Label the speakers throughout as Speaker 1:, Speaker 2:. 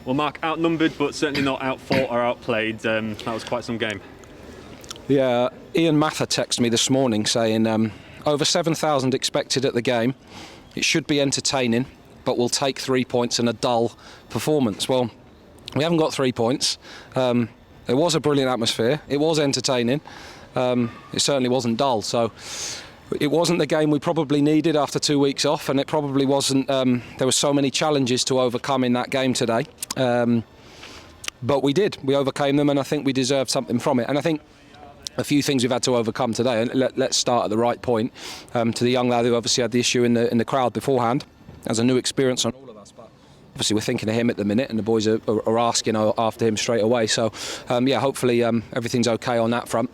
Speaker 1: Well, Mark, outnumbered but certainly not outfought or outplayed. That was quite some game.
Speaker 2: Yeah, Ian Mather texted me this morning saying over 7,000 expected at the game. It should be entertaining, but we'll take 3 points and a dull performance. Well, we haven't got 3 points. It was a brilliant atmosphere. It was entertaining. It certainly wasn't dull. So it wasn't the game we probably needed after 2 weeks off, and it probably wasn't. There were so many challenges to overcome in that game today. But we did. We overcame them, and I think we deserved something from it. And I think a few things we've had to overcome today. And let's start at the right point. To the young lad who obviously had the issue in the crowd beforehand, as a new experience on all of us. But obviously we're thinking of him at the minute, and the boys are asking after him straight away. So yeah, hopefully everything's okay on that front.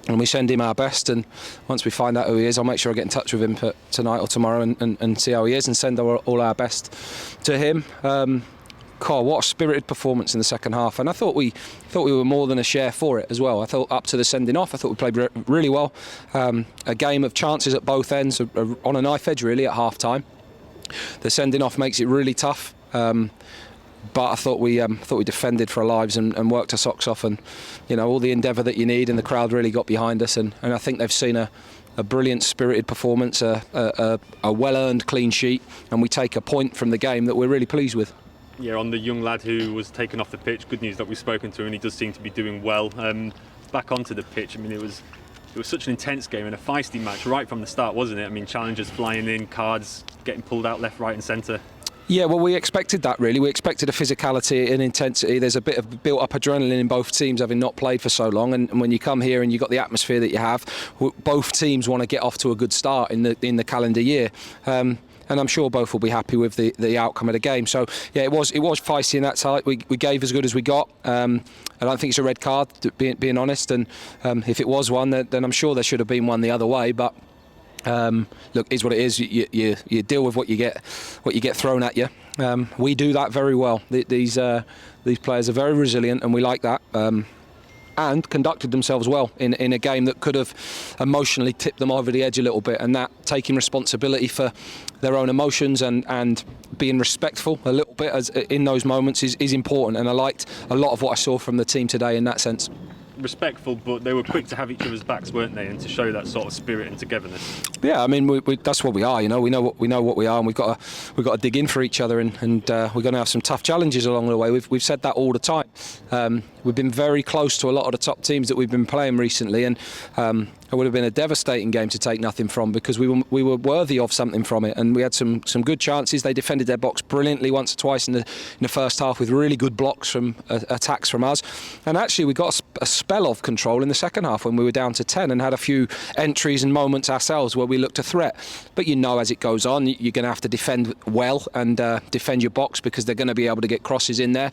Speaker 2: And we send him our best, and once we find out who he is, I'll make sure I get in touch with him for tonight or tomorrow and see how he is, and send all our best to him. God, what a spirited performance in the second half, and I thought we were more than a share for it as well. I thought up to the sending off, I thought we played really well. A game of chances at both ends, on a knife edge really at half time. The sending off makes it really tough. But I thought we defended for our lives and worked our socks off, and all the endeavour that you need, and the crowd really got behind us, and I think they've seen a brilliant spirited performance, a well-earned clean sheet, and we take a point from the game that we're really pleased with.
Speaker 1: Yeah, on the young lad who was taken off the pitch, good news that we've spoken to, and he does seem to be doing well. Back onto the pitch, I mean, it was such an intense game and a feisty match right from the start, wasn't it? I mean, challenges flying in, cards getting pulled out left, right and centre.
Speaker 2: Yeah, well, we expected that really. We expected a physicality and intensity. There's a bit of built-up adrenaline in both teams, having not played for so long. And when you come here and you've got the atmosphere that you have, both teams want to get off to a good start in the calendar year. And I'm sure both will be happy with the outcome of the game. So yeah, it was feisty in that side. We gave as good as we got. I don't think it's a red card, being honest. And if it was one, then I'm sure there should have been one the other way. But look, is what it is. You deal with what you get thrown at you. We do that very well. These players are very resilient, and we like that. And conducted themselves well in a game that could have emotionally tipped them over the edge a little bit, and that taking responsibility for their own emotions and being respectful a little bit in those moments is important, and I liked a lot of what I saw from the team today in that sense.
Speaker 1: Respectful, but they were quick to have each other's backs, weren't they, and to show that sort of spirit and togetherness. Yeah,
Speaker 2: I mean, that's what we are. We know what we are, and we've got to dig in for each other, and we're going to have some tough challenges along the way. We've said that all the time. We've been very close to a lot of the top teams that we've been playing recently, and it would have been a devastating game to take nothing from, because we were worthy of something from it, and we had some good chances. They defended their box brilliantly once or twice in the first half, with really good blocks from attacks from us, and actually we got a spell of control in the second half when we were down to 10 and had a few entries and moments ourselves where we looked a threat. But as it goes on, you're going to have to defend well and defend your box, because they're going to be able to get crosses in there,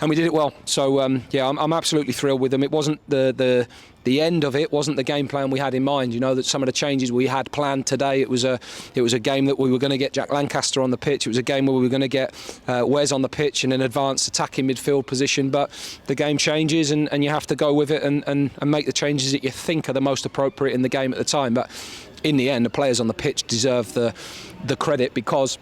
Speaker 2: and we did it well. So yeah, I'm absolutely thrilled with them. It wasn't the end of it wasn't the game plan we had in mind. That some of the changes we had planned today, it was a game that we were going to get Jack Lancaster on the pitch. It was a game where we were going to get Wes on the pitch in an advanced attacking midfield position. But the game changes, and you have to go with it and make the changes that you think are the most appropriate in the game at the time. But in the end, the players on the pitch deserve the credit, because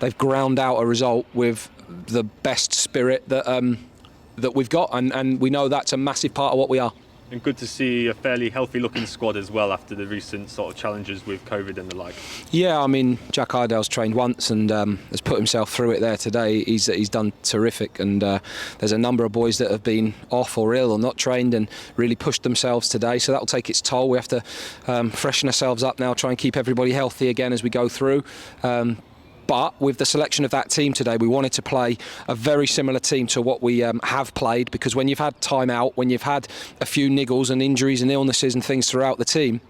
Speaker 2: they've ground out a result with the best spirit that we've got, and we know that's a massive part of what we are.
Speaker 1: And good to see a fairly healthy looking squad as well after the recent sort of challenges with COVID and the like. Yeah,
Speaker 2: I mean, Jack Iredale's trained once and has put himself through it there today. He's done terrific, and there's a number of boys that have been off or ill or not trained and really pushed themselves today, so that'll take its toll. We have to freshen ourselves up now, try and keep everybody healthy again as we go through. But with the selection of that team today, we wanted to play a very similar team to what we have played, because when you've had time out, when you've had a few niggles and injuries and illnesses and things throughout the team,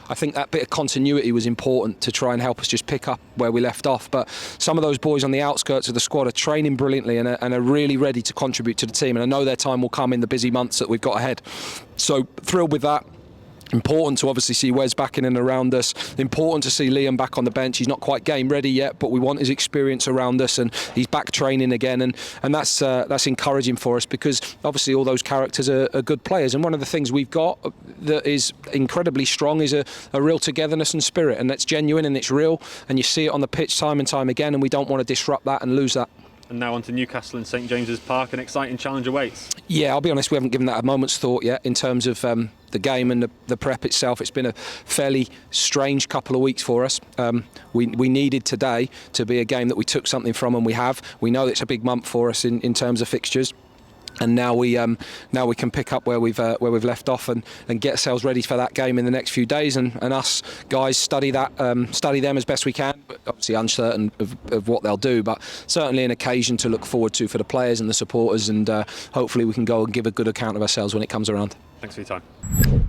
Speaker 2: I think that bit of continuity was important to try and help us just pick up where we left off. But some of those boys on the outskirts of the squad are training brilliantly and are really ready to contribute to the team. And I know their time will come in the busy months that we've got ahead. So thrilled with that. Important to obviously see Wes back in and around us. Important to see Liam back on the bench. He's not quite game ready yet, but we want his experience around us, and he's back training again, and that's encouraging for us, because obviously all those characters are good players. And one of the things we've got that is incredibly strong is a real togetherness and spirit, and that's genuine and it's real, and you see it on the pitch time and time again, and we don't want to disrupt that and lose that.
Speaker 1: And now on to Newcastle and St James's Park. An exciting challenge awaits.
Speaker 2: Yeah, I'll be honest, we haven't given that a moment's thought yet in terms of the game and the prep itself. It's been a fairly strange couple of weeks for us. We needed today to be a game that we took something from, and we have. We know it's a big month for us in terms of fixtures. And now we can pick up where we've left off and get ourselves ready for that game in the next few days, and us guys study them as best we can. But obviously uncertain of what they'll do, but certainly an occasion to look forward to for the players and the supporters, and hopefully we can go and give a good account of ourselves when it comes around.
Speaker 1: Thanks for your time.